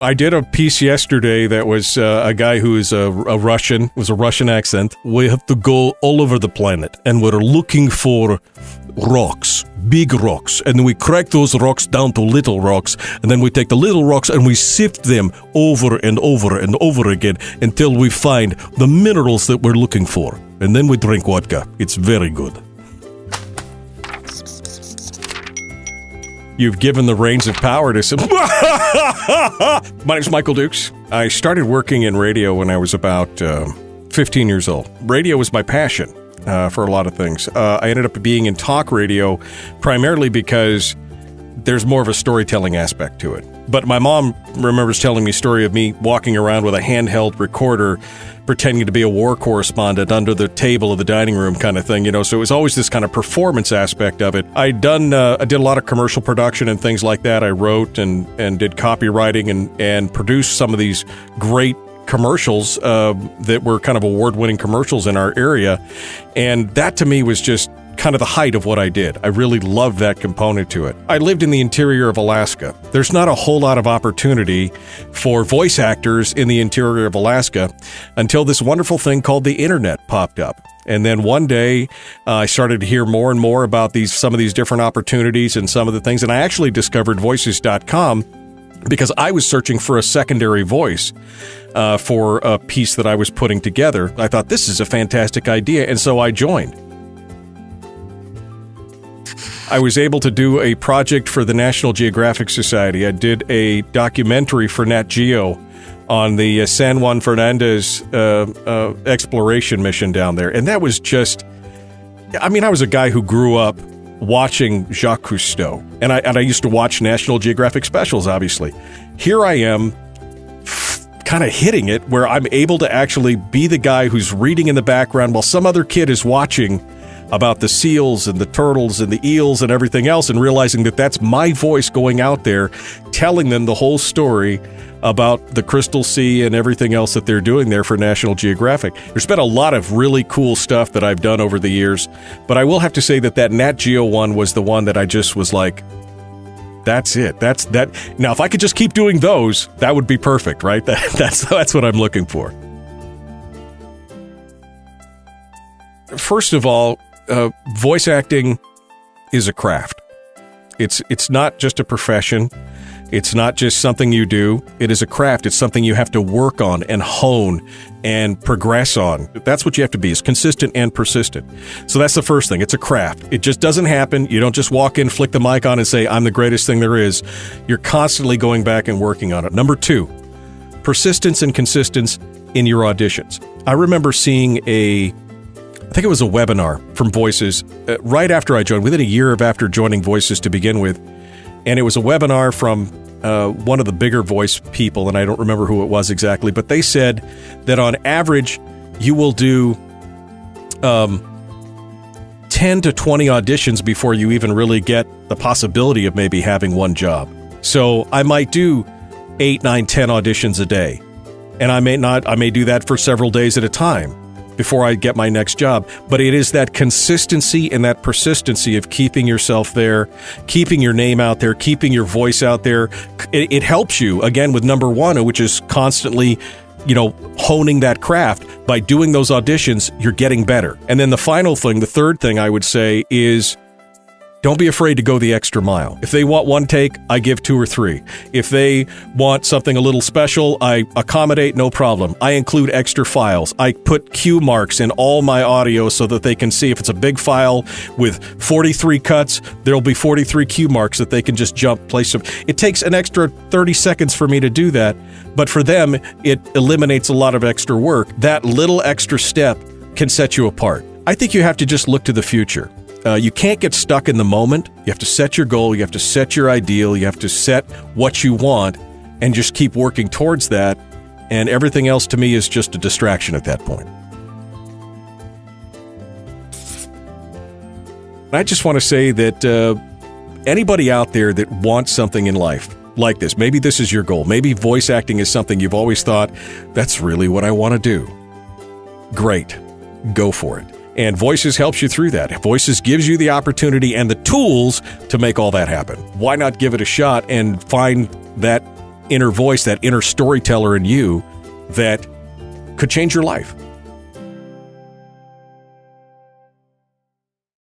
I did a piece yesterday that was a guy who is a Russian, was a Russian accent. We have to go all over the planet, and we're looking for rocks, big rocks, and then we crack those rocks down to little rocks, and then we take the little rocks and we sift them over and over and over again until we find the minerals that we're looking for. And then we drink vodka. It's very good. You've given the reins of power to some... My name's Michael Dukes. I started working in radio when I was about 15 years old. Radio was my passion for a lot of things. I ended up being in talk radio primarily because there's more of a storytelling aspect to it. But my mom remembers telling me a story of me walking around with a handheld recorder pretending to be a war correspondent under the table of the dining room kind of thing, so it was always this kind of performance aspect of it. I did a lot of commercial production and things like that. I wrote and did copywriting and produced some of these great commercials that were kind of award-winning commercials in our area, and that to me was just kind of the height of what I did. I really loved that component to it. I lived in the interior of Alaska. There's not a whole lot of opportunity for voice actors in the interior of Alaska until this wonderful thing called the internet popped up. And then one day, I started to hear more and more about some of these different opportunities and some of the things, and I actually discovered voices.com because I was searching for a secondary voice for a piece that I was putting together. I thought, this is a fantastic idea, and so I joined. I was able to do a project for the National Geographic Society. I did a documentary for Nat Geo on the San Juan Fernandez exploration mission down there. And that was just, I was a guy who grew up watching Jacques Cousteau. And I used to watch National Geographic specials, obviously. Here I am kind of hitting it where I'm able to actually be the guy who's reading in the background while some other kid is watching about the seals and the turtles and the eels and everything else, and realizing that that's my voice going out there telling them the whole story about the Crystal Sea and everything else that they're doing there for National Geographic. There's been a lot of really cool stuff that I've done over the years, but I will have to say that Nat Geo one was the one that I just was like, that's it. That's that. Now, if I could just keep doing those, that would be perfect, right? That's what I'm looking for. First of all, voice acting is a craft. It's not just a profession. It's not just something you do. It is a craft. It's something you have to work on and hone and progress on. That's what you have to be, is consistent and persistent. So that's the first thing. It's a craft. It just doesn't happen. You don't just walk in, flick the mic on, and say, I'm the greatest thing there is. You're constantly going back and working on it. Number 2, persistence and consistency in your auditions. I remember seeing I think it was a webinar from Voices right after I joined, within a year after joining Voices to begin with. And it was a webinar from one of the bigger voice people, and I don't remember who it was exactly, but they said that on average, you will do 10 to 20 auditions before you even really get the possibility of maybe having one job. So I might do 8, 9, 10 auditions a day. And I may do that for several days at a time before I get my next job. But it is that consistency and that persistency of keeping yourself there, keeping your name out there, keeping your voice out there. It helps you, again, with number 1, which is constantly, honing that craft. By doing those auditions, you're getting better. And then the final thing, the third thing I would say is, don't be afraid to go the extra mile. If they want 1 take, I give 2 or 3. If they want something a little special, I accommodate, no problem. I include extra files. I put cue marks in all my audio so that they can see if it's a big file with 43 cuts, there'll be 43 cue marks that they can just place them. It takes an extra 30 seconds for me to do that, but for them, it eliminates a lot of extra work. That little extra step can set you apart. I think you have to just look to the future. You can't get stuck in the moment. You have to set your goal. You have to set your ideal. You have to set what you want and just keep working towards that. And everything else to me is just a distraction at that point. I just want to say that anybody out there that wants something in life like this, maybe this is your goal. Maybe voice acting is something you've always thought, that's really what I want to do. Great. Go for it. And Voices helps you through that. Voices gives you the opportunity and the tools to make all that happen. Why not give it a shot and find that inner voice, that inner storyteller in you that could change your life.